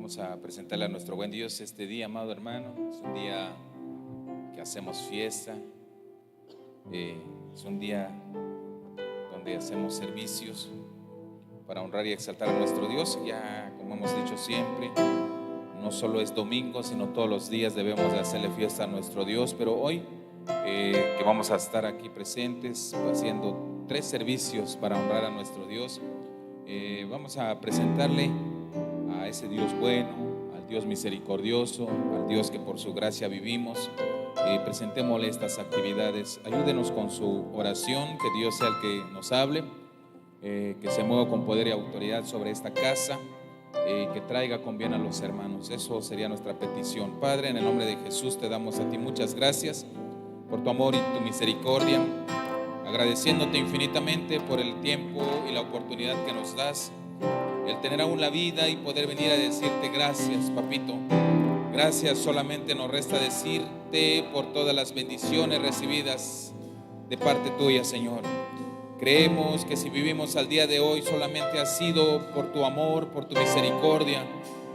Vamos a presentarle a nuestro buen Dios este día, amado hermano. Es un día que hacemos fiesta, es un día donde hacemos servicios para honrar y exaltar a nuestro Dios. Ya, como hemos dicho siempre, no solo es domingo, sino todos los días debemos de hacerle fiesta a nuestro Dios. Pero hoy que vamos a estar aquí presentes haciendo 3 servicios para honrar a nuestro Dios, vamos a presentarle a ese Dios bueno, al Dios misericordioso, al Dios que por su gracia vivimos. Presentémosle estas actividades. Ayúdenos con su oración, que Dios sea el que nos hable, que se mueva con poder y autoridad sobre esta casa, que traiga con bien a los hermanos. Eso sería nuestra petición. Padre, en el nombre de Jesús te damos a ti muchas gracias por tu amor y tu misericordia, agradeciéndote infinitamente por el tiempo y la oportunidad que nos das, el tener aún la vida y poder venir a decirte gracias, papito. Gracias. Solamente nos resta decirte por todas las bendiciones recibidas de parte tuya, Señor. Creemos que si vivimos al día de hoy solamente ha sido por tu amor, por tu misericordia,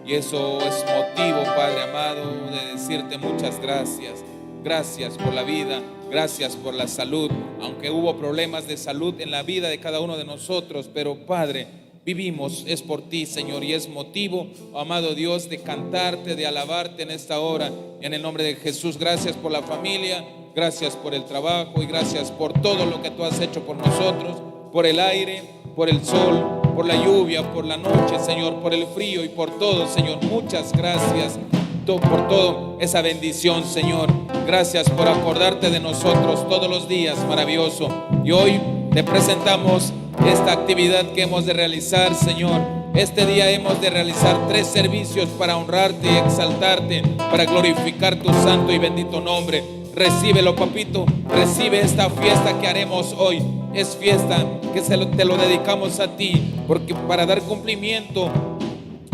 y eso es motivo, Padre amado, de decirte muchas gracias. Gracias por la vida, gracias por la salud, aunque hubo problemas de salud en la vida de cada uno de nosotros, pero Padre, vivimos es por ti, Señor, y es motivo, amado Dios, de cantarte, de alabarte en esta hora, en el nombre de Jesús. Gracias por la familia, gracias por el trabajo y gracias por todo lo que tú has hecho por nosotros, por el aire, por el sol, por la lluvia, por la noche, Señor, por el frío y por todo, Señor. Muchas gracias por todo esa bendición, Señor. Gracias por acordarte de nosotros todos los días, maravilloso. Y hoy te presentamos esta actividad que hemos de realizar, Señor. Este día hemos de realizar 3 servicios para honrarte y exaltarte, para glorificar tu santo y bendito nombre. Recíbelo, papito, recibe esta fiesta que haremos hoy. Es fiesta que te lo dedicamos a ti, porque para dar cumplimiento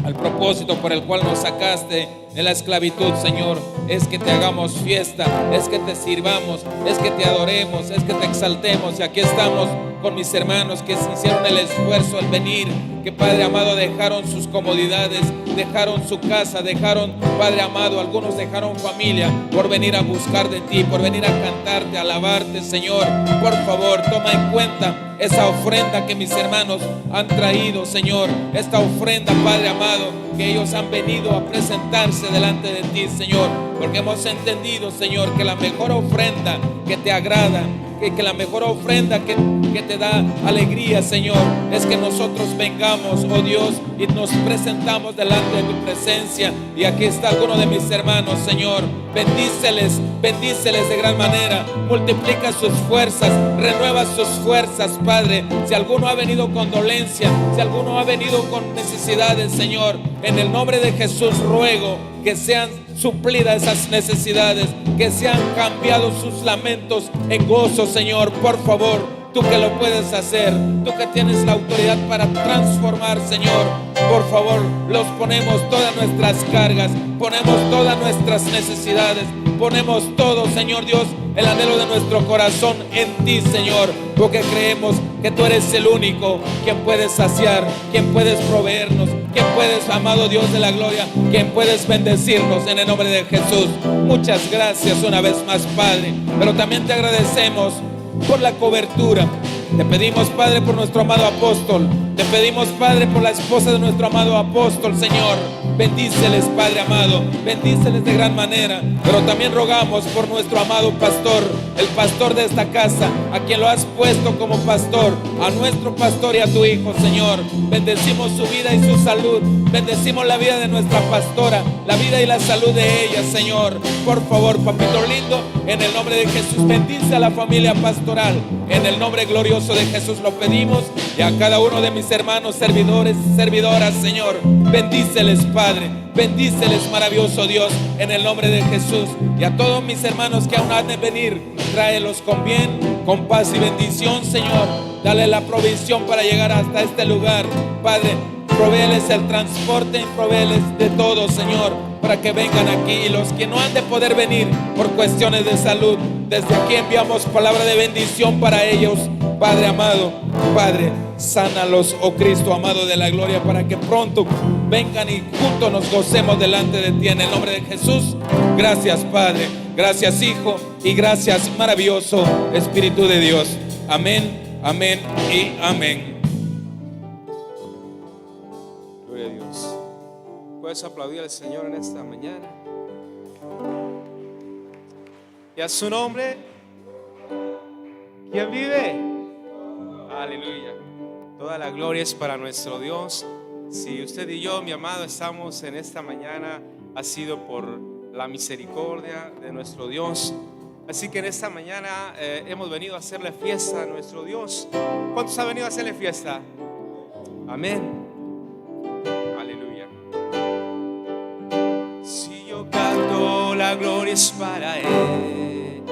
al propósito por el cual nos sacaste de la esclavitud, Señor, es que te hagamos fiesta, es que te sirvamos, es que te adoremos, es que te exaltemos. Y aquí estamos con mis hermanos que se hicieron el esfuerzo al venir, que Padre amado dejaron sus comodidades, dejaron su casa, dejaron, Padre amado, algunos dejaron familia por venir a buscar de ti, por venir a cantarte, a alabarte, Señor. Por favor, toma en cuenta esa ofrenda que mis hermanos han traído, Señor, esta ofrenda, Padre amado, que ellos han venido a presentarse delante de ti, Señor, porque hemos entendido, Señor, que la mejor ofrenda que te agrada, que la mejor ofrenda que te da alegría, Señor, es que nosotros vengamos, oh Dios, y nos presentamos delante de tu presencia. Y aquí está alguno de mis hermanos, Señor. Bendíceles de gran manera, multiplica sus fuerzas, renueva sus fuerzas, Padre. Si alguno ha venido con dolencia, si alguno ha venido con necesidades, Señor, en el nombre de Jesús ruego que sean suplidas esas necesidades, que sean cambiados sus lamentos en gozo, Señor. Por favor, tú que lo puedes hacer, tú que tienes la autoridad para transformar, Señor, por favor, los ponemos todas nuestras cargas, ponemos todas nuestras necesidades, ponemos todo, Señor Dios, el anhelo de nuestro corazón en ti, Señor, porque creemos que tú eres el único quien puedes saciar, quien puedes proveernos, quien puedes, amado Dios de la gloria, quien puedes bendecirnos en el nombre de Jesús. Muchas gracias una vez más, Padre, pero también te agradecemos por la cobertura. Te pedimos, Padre, por nuestro amado apóstol. Te pedimos, Padre, por la esposa de nuestro amado apóstol, Señor. Bendíceles, Padre amado, bendíceles de gran manera. Pero también rogamos por nuestro amado pastor, el pastor de esta casa, a quien lo has puesto como pastor, a nuestro pastor y a tu hijo, Señor. Bendecimos su vida y su salud. Bendecimos la vida de nuestra pastora, la vida y la salud de ella, Señor. Por favor, papito lindo, en el nombre de Jesús, bendice a la familia pastoral. En el nombre glorioso de Jesús lo pedimos, y a cada uno de mis hermanos, servidores y servidoras, Señor, bendíceles, Padre, bendíceles, maravilloso Dios, en el nombre de Jesús. Y a todos mis hermanos que aún han de venir, tráelos con bien, con paz y bendición, Señor. Dale la provisión para llegar hasta este lugar, Padre. Provéeles el transporte, provéeles de todo, Señor, para que vengan aquí. Y los que no han de poder venir por cuestiones de salud, desde aquí enviamos palabra de bendición para ellos. Padre amado, Padre, sánalos, oh Cristo amado de la gloria, para que pronto vengan y juntos nos gocemos delante de ti en el nombre de Jesús. Gracias, Padre, gracias, Hijo, y gracias, maravilloso Espíritu de Dios. Amén, amén y amén. Gloria a Dios. Puedes aplaudir al Señor en esta mañana. Y a su nombre, ¿quién vive? Aleluya. Toda la gloria es para nuestro Dios. Si usted y yo, mi amado, estamos en esta mañana, ha sido por la misericordia de nuestro Dios. Así que en esta mañana hemos venido a hacerle fiesta a nuestro Dios. ¿Cuántos han venido a hacerle fiesta? Amén. Aleluya. Si yo canto, la gloria es para Él,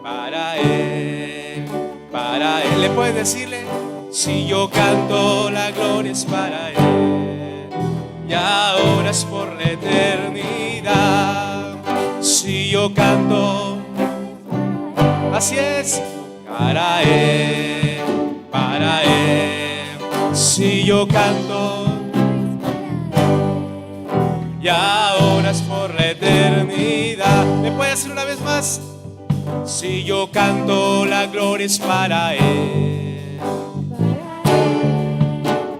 para Él, para Él. ¿Le puedes decirle? Si yo canto, la gloria es para Él, y ahora es por la eternidad. Si yo canto, así es, para Él, para Él. Si yo canto, y ahora es por la eternidad. ¿Me puede decir una vez más? Si yo canto, la gloria es para Él,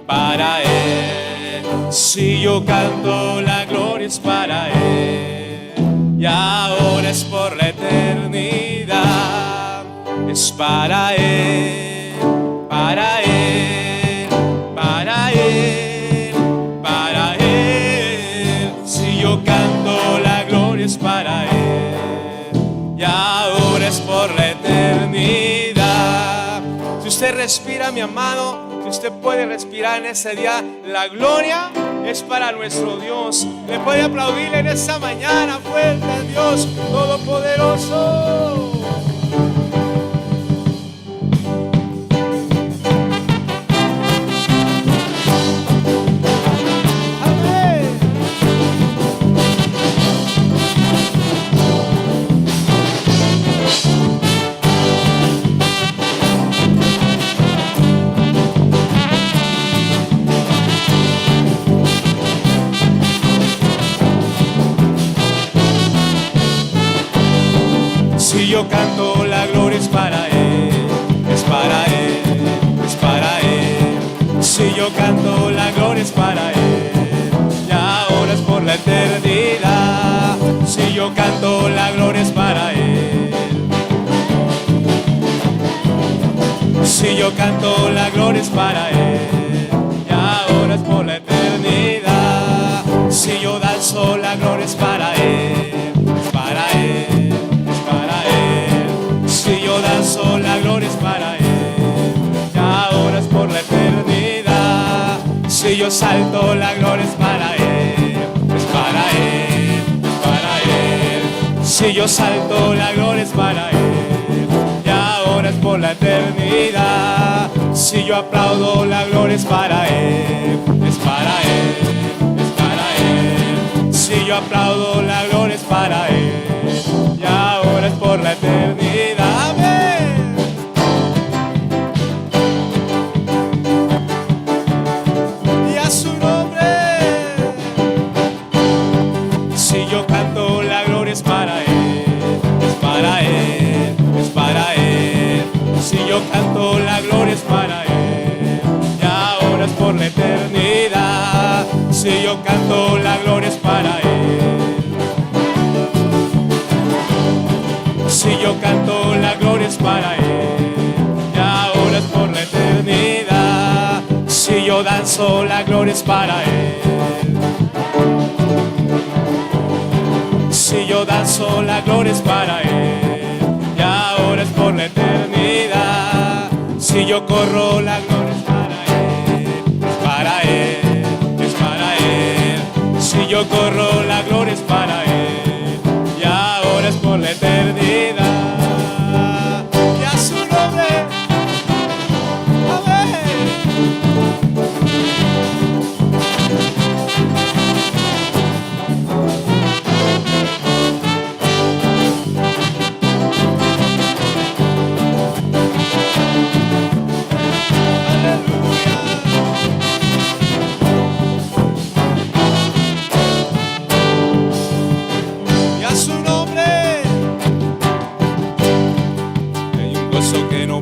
para Él. Si yo canto, la gloria es para Él, y ahora es por la eternidad. Es para Él, para Él, para Él, para Él. Si yo canto, la gloria es para Él, y ahora es por la eternidad. Si usted respira, mi amado, si usted puede respirar en ese día, la gloria es para nuestro Dios. Le puede aplaudir en esta mañana fuerte a Dios Todopoderoso. Si yo canto, la gloria es para Él, es para Él, es para Él. Si yo canto, la gloria es para Él, y ahora es por la eternidad. Si yo canto, la gloria es para Él. Si yo canto, la gloria es para Él, y ahora es por la eternidad. Si yo danzo, la gloria es para Él, es para Él. Si yo danzo, la gloria es para Él, y ahora es por la eternidad. Si yo salto, la gloria es para Él, es para Él, es para Él. Si yo salto, la gloria es para Él, y ahora es por la eternidad. Si yo aplaudo, la gloria es para Él, es para Él, es para Él. Si yo aplaudo, la gloria es para Él, y ahora es por la eternidad. Si yo canto, la gloria es para Él, y ahora es por la eternidad. Si yo canto, la gloria es para Él. Si yo canto, la gloria es para Él, y ahora es por la eternidad. Si yo danzo, la gloria es para Él. Si yo danzo, la gloria es para Él, y ahora es por la eternidad. Si yo corro, la gloria es para Él, es para Él, es para Él. Si yo corro, la gloria es para Él, y ahora es por la eternidad. Y a su nombre, amén.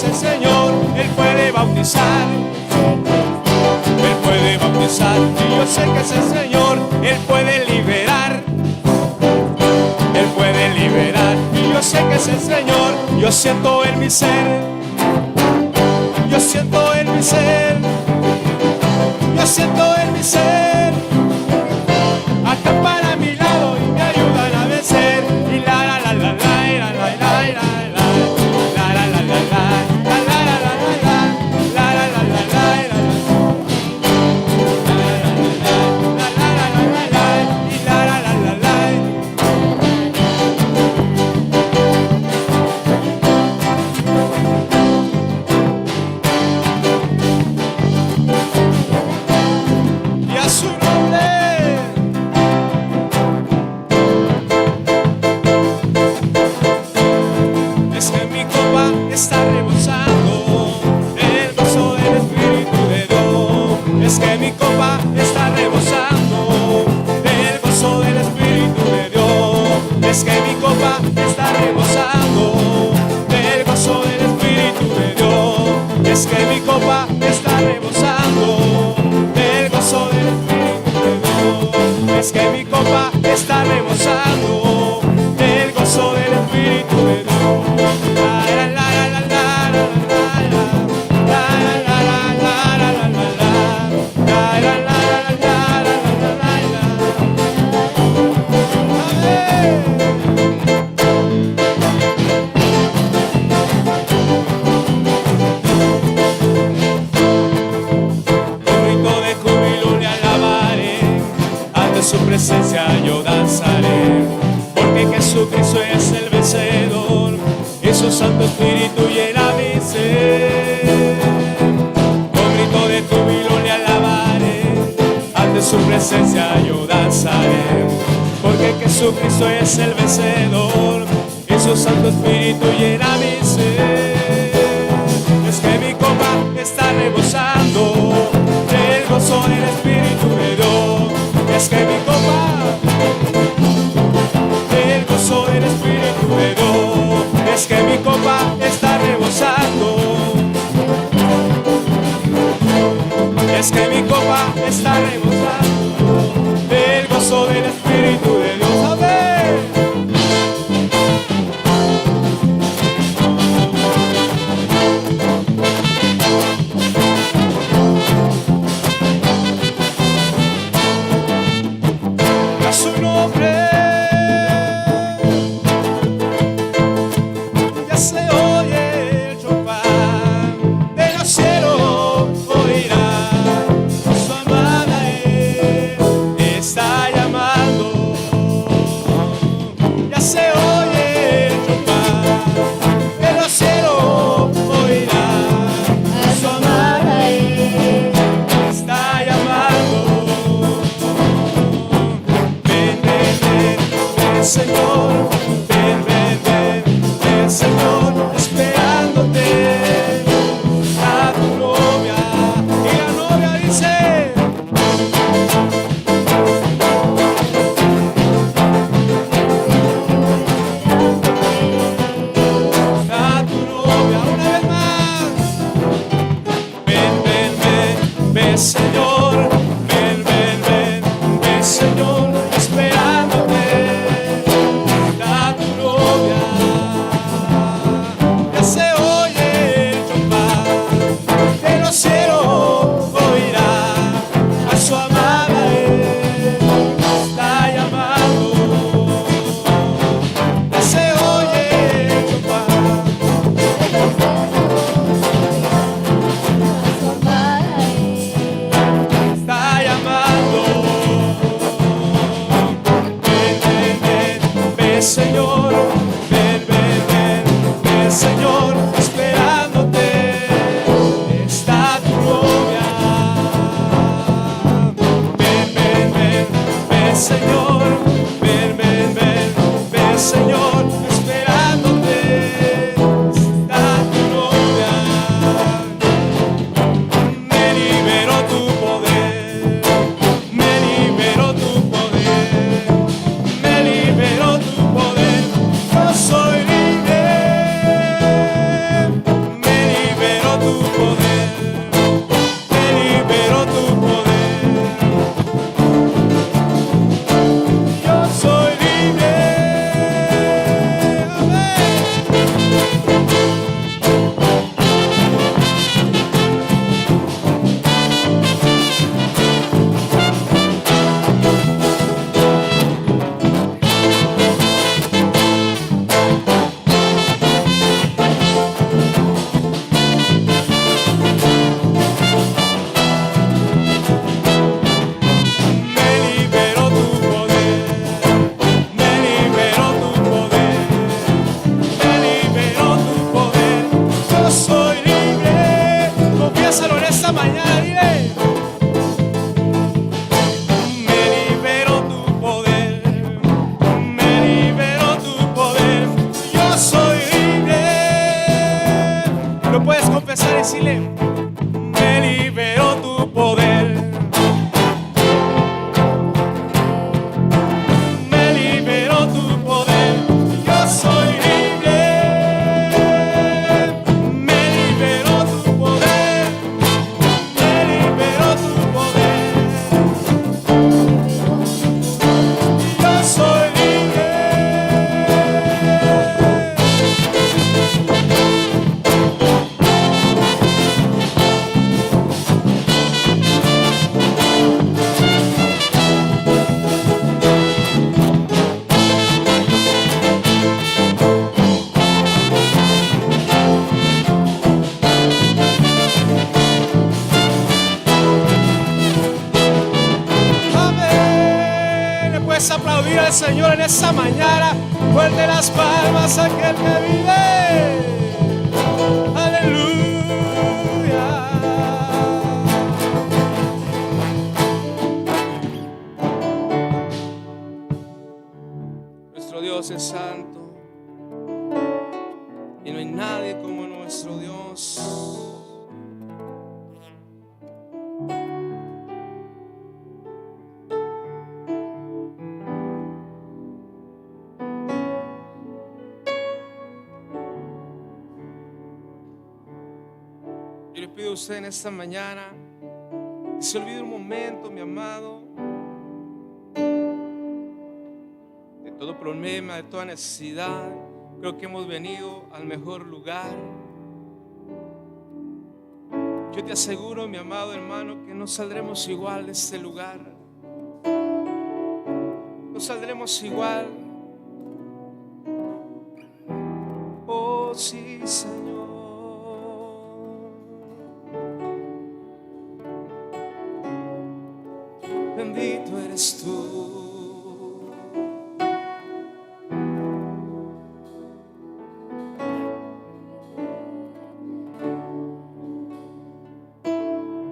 es el Señor, Él puede bautizar. Él puede bautizar y yo sé que es el Señor, Él puede liberar. Él puede liberar y yo sé que es el Señor. Yo siento en mi ser, yo siento en mi ser, yo siento en mi ser. Acampan a mi lado y me ayudan a vencer. Y la la la la la la la la la la la la la la y a su nombre. Es que mi copa está rebosando el gozo del Espíritu de Dios. Es que mi copa está rebosando el gozo del Espíritu de Dios. Es que mi copa está rebosando el gozo del Espíritu de Dios. Es que mi copa está rebosando el gozo del Espíritu de Dios. Es que mi copa está rebosando el gozo del Espíritu de Dios. Su presencia yo danzaré, porque Jesucristo es el vencedor y su Santo Espíritu llena mi ser. Con grito de júbilo le alabaré, ante su presencia yo danzaré, porque Jesucristo es el vencedor y su Santo Espíritu llena mi ser. Es que mi copa está rebosando del gozo del Espíritu de Dios. Es que mi copa, el gozo del Espíritu de Dios. Es que mi copa está rebosando. Es que mi copa está rebosando el gozo del Espíritu de Dios. Amén. A su nombre ya se oye el chofar de los cielos, oirá su amada, Él está llamando. puedes aplaudir al Señor en esta mañana. Fuerte las palmas a aquel que vive. Aleluya. Nuestro Dios es santo y no hay nadie como nuestro Dios. Yo le pido a usted en esta mañana que se olvide un momento, mi amado, de todo problema, de toda necesidad. Creo que hemos venido al mejor lugar. Yo te aseguro, mi amado hermano, que no saldremos igual de este lugar. No saldremos igual. Oh sí, Señor. Bendito eres tú.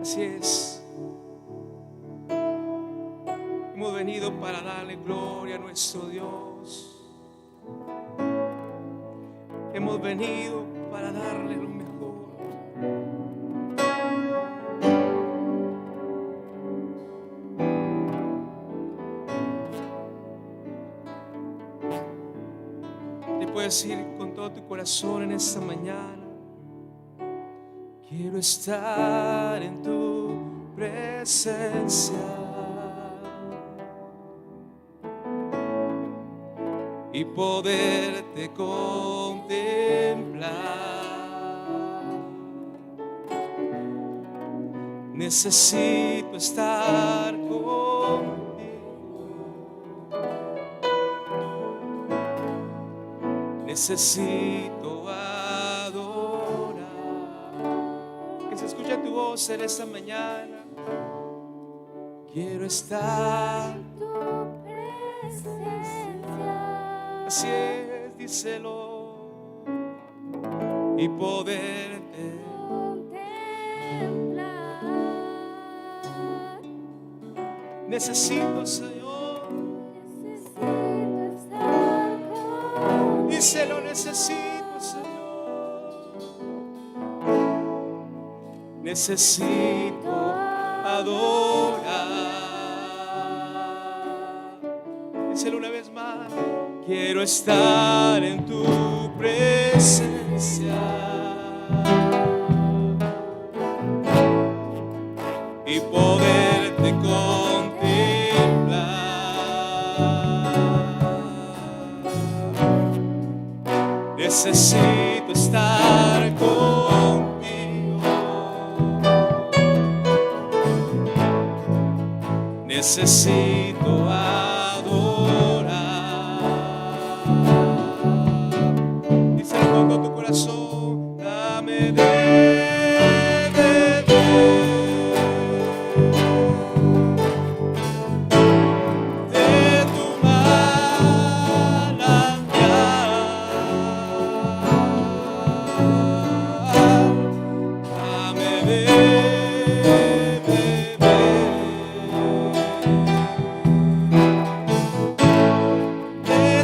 Así es. Hemos venido para darle gloria a nuestro Dios. Hemos venido para darle lo mejor. Decir con todo tu corazón en esta mañana: quiero estar en tu presencia y poderte contemplar. Necesito estar contigo. Necesito adorar. Que se escuche tu voz en esta mañana. Quiero estar en tu presencia. Así es, díselo. Y poderte contemplar. Necesito, Señor. Se lo necesito, Señor. Necesito adorar. Díselo una vez más. Quiero estar en tu presencia y poderte contemplar. Necesito estar contigo. Necesito adorar. Díselo con todo tu corazón. Dame de tu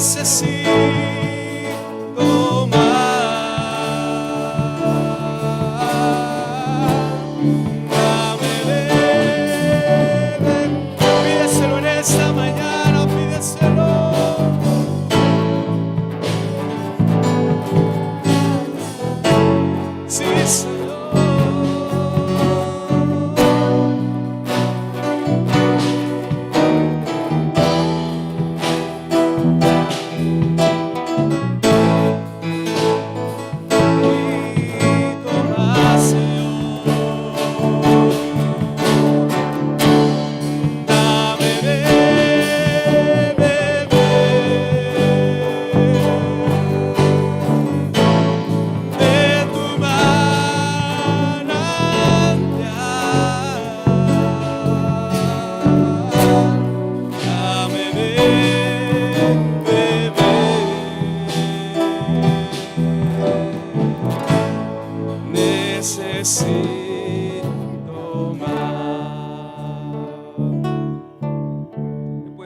necesito más. Pídeselo en esta mañana, pídeselo. Sí, Señor.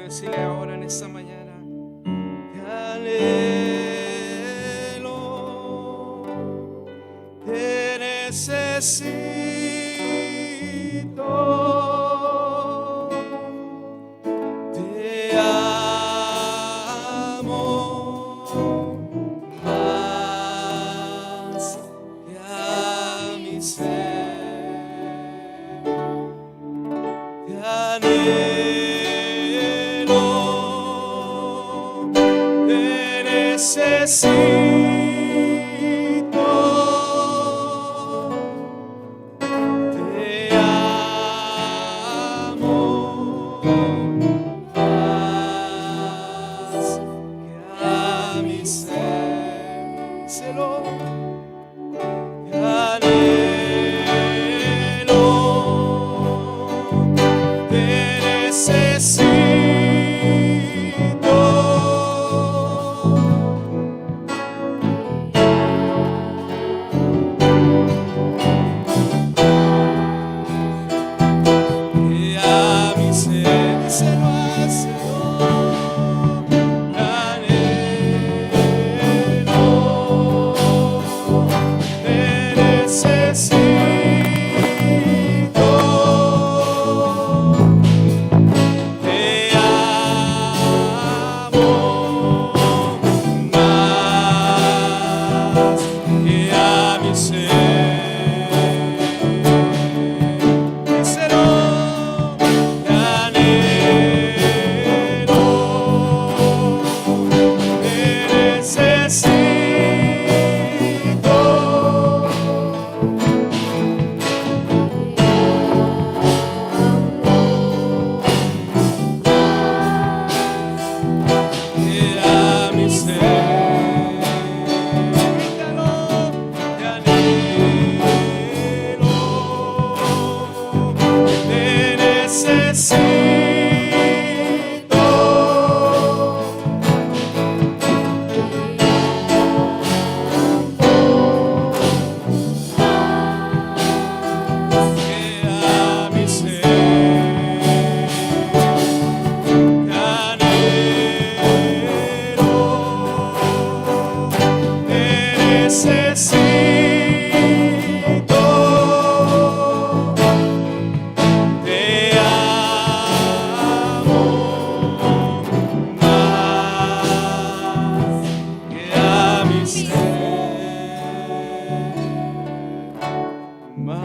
decirle ahora en esta mañana: te anhelo, te necesito, te amo más que a mi ser, te anhelo, te necesito, te amo más que a mi ser. Díselo. Te anhelo, te necesito, que a mi ser. Díselo al Señor. Te anhelo, te necesito, te amo más que a mi ser. Díselo. Te anhelo, te necesito, que a mi ser. Grítalo. Te anhelo, te necesito, que a mi ser. Te anhelo, te necesito, te amo más que a mi ser, más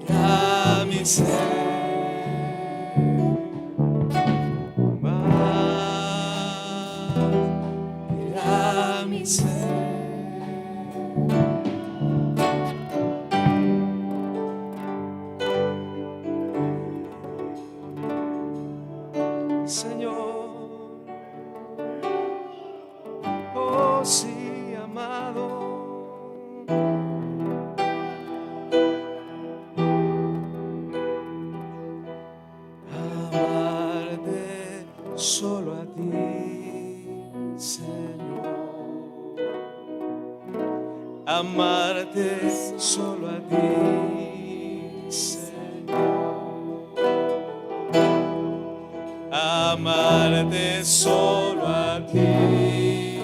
que a mi ser, más que a mi ser. Señor, oh sí, amado, amarte solo a ti, Señor, amarte solo a ti, Señor, amarte solo a ti,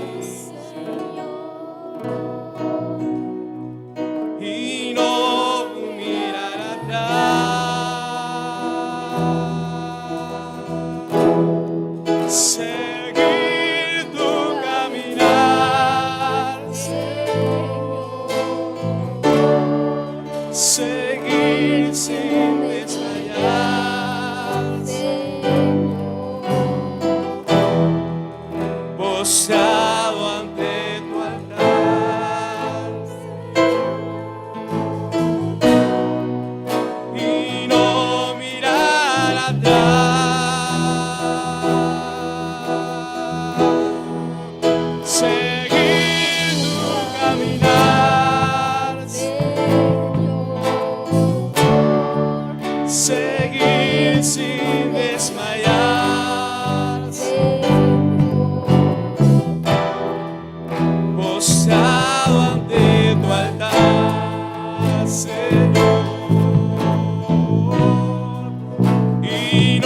y no mirar atrás, seguir tu caminar, seguir sin desmayar, postrado ante tu altar, y no mirar atrás, seguir tu caminar, seguir sin desmayar, postrado ante tu altar, Señor, y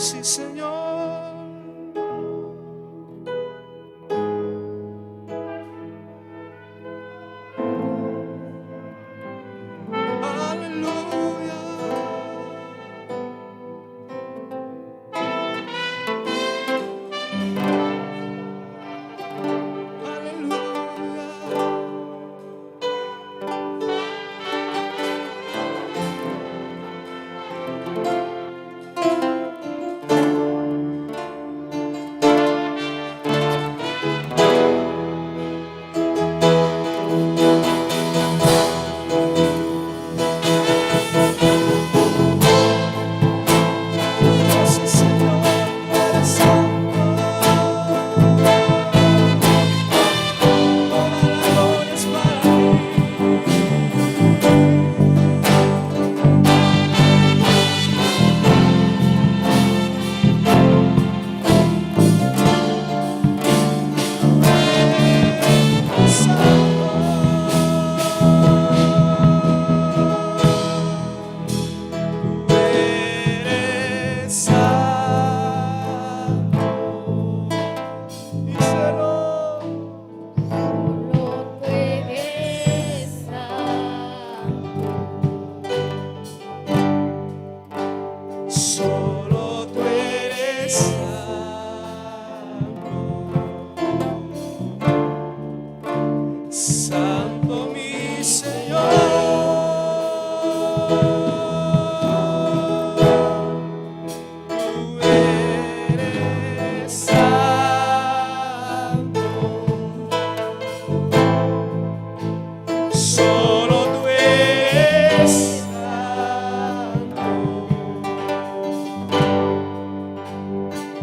sí, Señor. Solo tú eres santo, santo mi Señor. Tú eres santo, solo tú eres santo.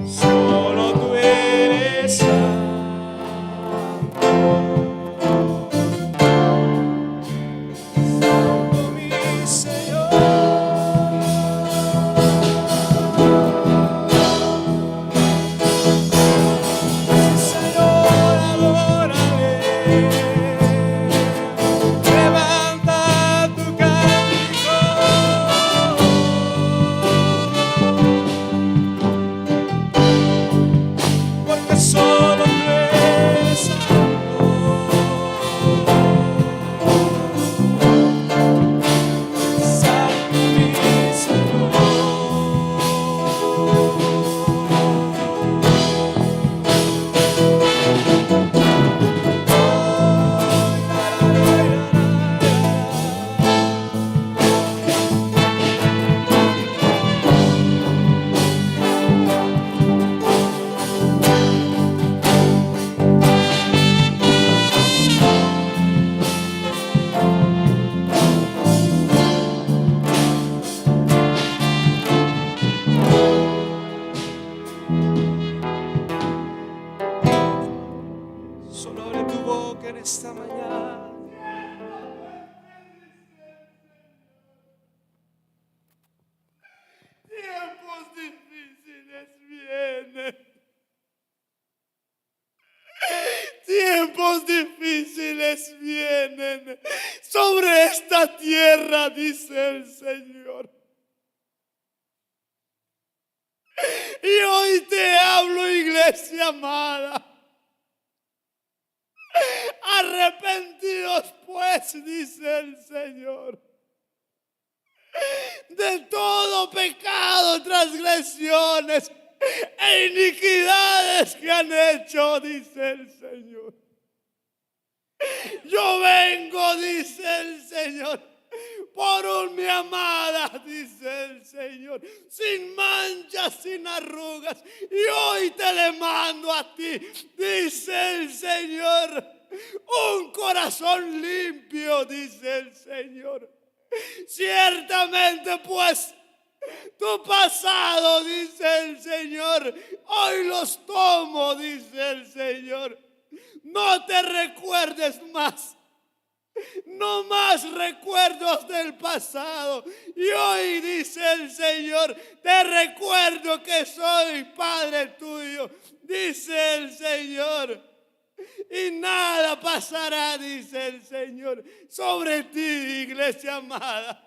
Solo tú eres santo, santo mi Señor. Señor, adórale, levanta tu cántico. Porque solo tú eres santo, santo mi Señor. Solo abre tu boca en esta mañana. Tiempos difíciles vienen. Tiempos difíciles vienen sobre esta tierra, dice el Señor. Y hoy te hablo, iglesia amada. Arrepentidos pues, dice el Señor, de todo pecado, transgresiones e iniquidades que han hecho, dice el Señor. Yo vengo, dice el Señor, por mi amada, dice el Señor, sin manchas, sin arrugas, y hoy te le mando a ti, dice el Señor, un corazón limpio, dice el Señor. Ciertamente pues tu pasado, dice el Señor, hoy los tomo, dice el Señor. No te recuerdes más, no más recuerdos del pasado. Y hoy, dice el Señor, te recuerdo que soy Padre tuyo, dice el Señor. Y nada pasará, dice el Señor, sobre ti, iglesia amada.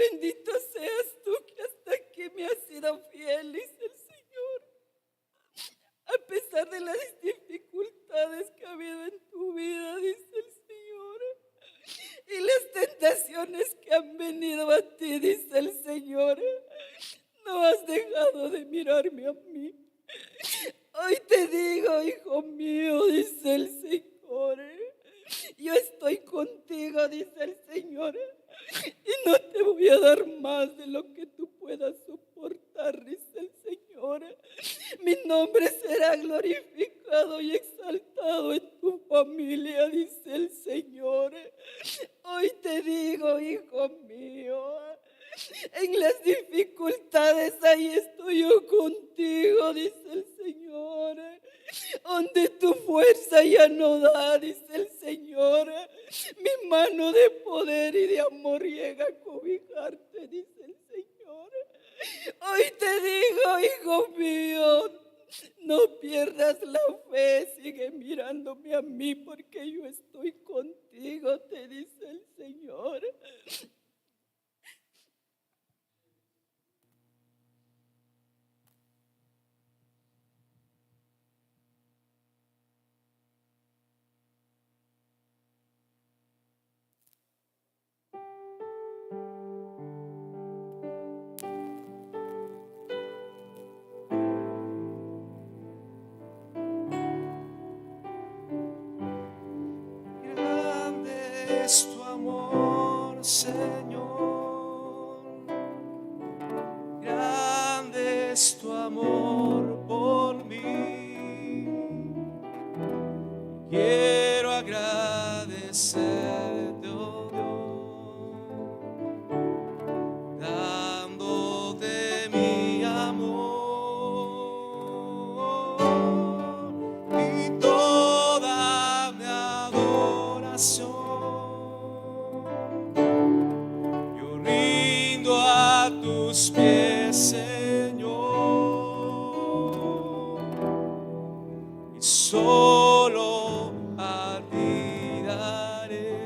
Bendito seas tú que hasta aquí me has sido fiel, dice el Señor. A pesar de las dificultades que ha habido en tu vida, dice el Señor, y las tentaciones que han venido a ti, dice el Señor, no has dejado de mirarme a mí. Hoy te digo, hijo mío, dice el Señor, yo estoy contigo, dice el Señor, y no te voy a dar más de lo que tú puedas soportar, dice el Señor. Mi nombre será glorificado y exaltado en tu familia, dice el Señor. Hoy te digo, hijo mío, en las dificultades ahí estoy yo contigo, dice el Señor. Donde tu fuerza ya no da, dice el Señor, mi mano de poder y de amor llega a cobijarte, dice el Señor. Hoy te digo, hijo mío, no pierdas la fe, sigue mirándome a mí porque yo estoy contigo, te dice el Señor. Grande es tu amor, Señor. Grande es tu amor por mí. Quiero agradecerte, oh Dios, dándote mi amor y toda mi adoración. Yo rindo a tus pies, Señor, y solo a ti daré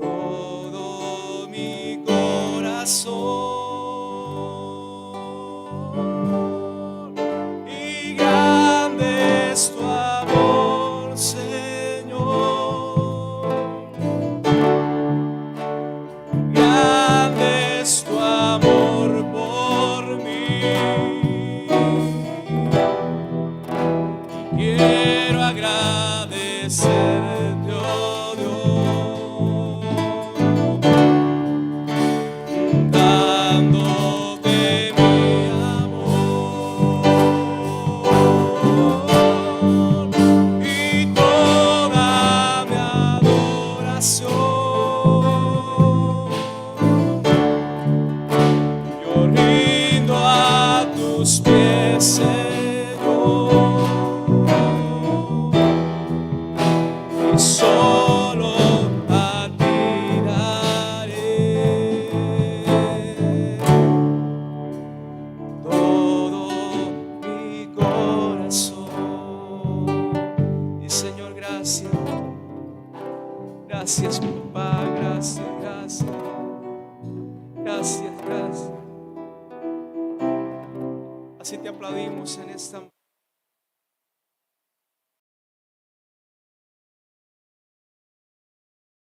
todo mi corazón. Y grande es tu amor, Señor. Grande es tu amor por mí. Quiero agradecerte, oh Dios, dándote mi amor y toda mi adoración. Yo rindo a tus pies, Señor, y solo a ti daré todo mi corazón. Y Señor, gracias, gracias, papá, gracias, gracias, gracias, gracias. Así te aplaudimos en esta